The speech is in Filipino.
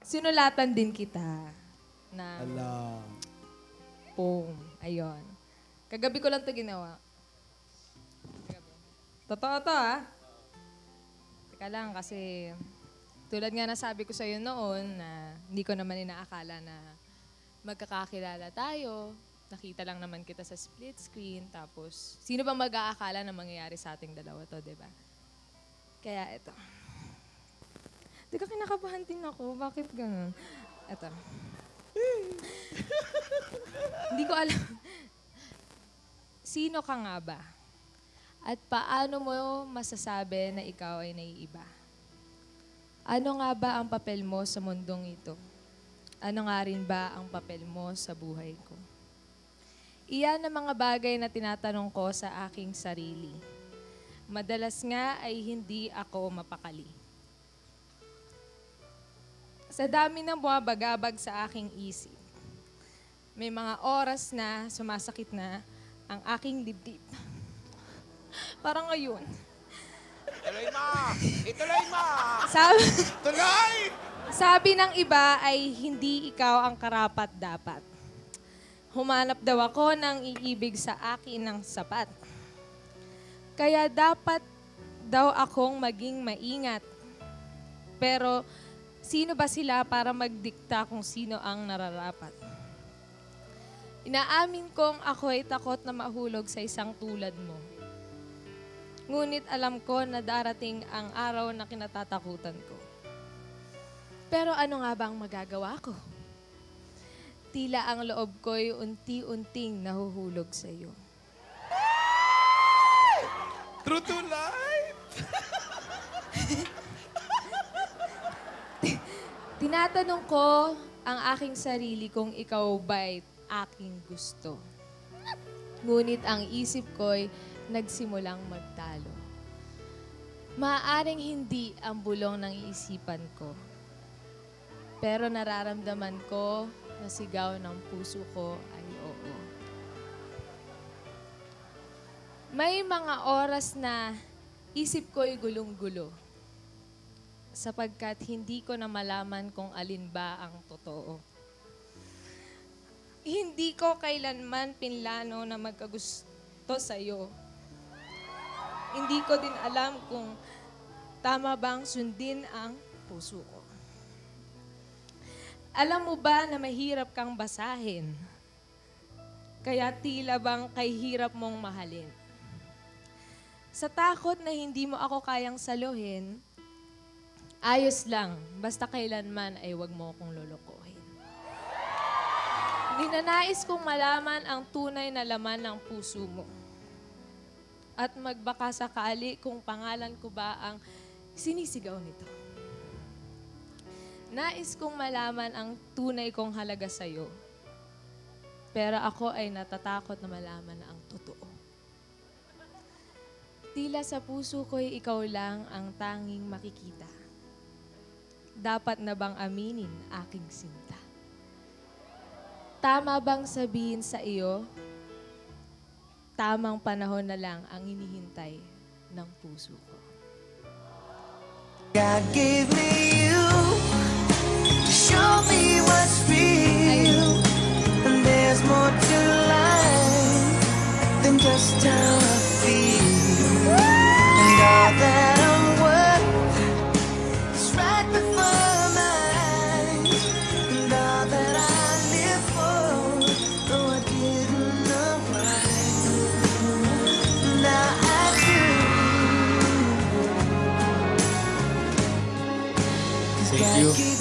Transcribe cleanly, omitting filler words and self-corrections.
sinulatan din kita ng Ala. poem. Ayun. Kagabi ko lang ito ginawa. Kagabi. Totoo to, ha? Teka lang, kasi tulad nga nasabi ko sa'yo noon na hindi ko naman inaakala na magkakakilala tayo. Nakita lang naman kita sa split screen. Tapos, sino ba mag-aakala na mangyayari sa ating dalawa to, di ba? Kaya ito. Teka, kinakabahan din ako. Bakit ganun? Ito. Hindi ko alam. Sino ka nga ba? At paano mo masasabi na ikaw ay naiiba? Ano nga ba ang papel mo sa mundong ito? Ano nga rin ba ang papel mo sa buhay ko? Iyan ang mga bagay na tinatanong ko sa aking sarili. Madalas nga ay hindi ako mapakali. Sa dami ng buwabagabag sa aking isip, may mga oras na sumasakit na ang aking dibdib. Parang ngayon. Ituloy mo! Ituloy mo! Tuloy! Sabi ng iba ay hindi ikaw ang karapat-dapat. Humanap daw ako ng iibig sa akin ng sapat. Kaya dapat daw akong maging maingat. Pero sino ba sila para magdikta kung sino ang nararapat? Inaamin kong ako ay takot na mahulog sa isang tulad mo. Ngunit alam ko na darating ang araw na kinatatakutan ko. Pero ano nga ba ang magagawa ko? Tila ang loob ko'y unti-unting nahuhulog sa iyo. True to life! Tinatanong ko ang aking sarili kung ikaw ba'y aking gusto. Ngunit ang isip ko'y nagsimulang magtalo. Maaaring hindi ang bulong ng isipan ko. Pero nararamdaman ko na sigaw ng puso ko ay oo. May mga oras na isip ko'y gulong-gulo sapagkat hindi ko na malaman kung alin ba ang totoo. Hindi ko kailanman pinlano na magkagusto sa'yo. Hindi ko din alam kung tama bang sundin ang puso ko. Alam mo ba na mahirap kang basahin? Kaya tila bang kay hirap mong mahalin? Sa takot na hindi mo ako kayang saluhin, ayos lang, basta kailanman ay wag mo akong lolokohin. Ninanais kong malaman ang tunay na laman ng puso mo. At magbaka sakali kung pangalan ko ba ang sinisigaw nito. Nais kong malaman ang tunay kong halaga sa'yo. Pero ako ay natatakot na malaman ang totoo. Tila sa puso ko'y ikaw lang ang tanging makikita. Dapat na bang aminin aking sinta? Tama bang sabihin sa iyo, tamang panahon na lang ang hinihintay ng puso ko? God gave me you to show me what's real. And there's more to life than just how I feel. And all that I'm worth is right before my eyes. And all that I live for, though I didn't know why, now I do. 'Cause God gave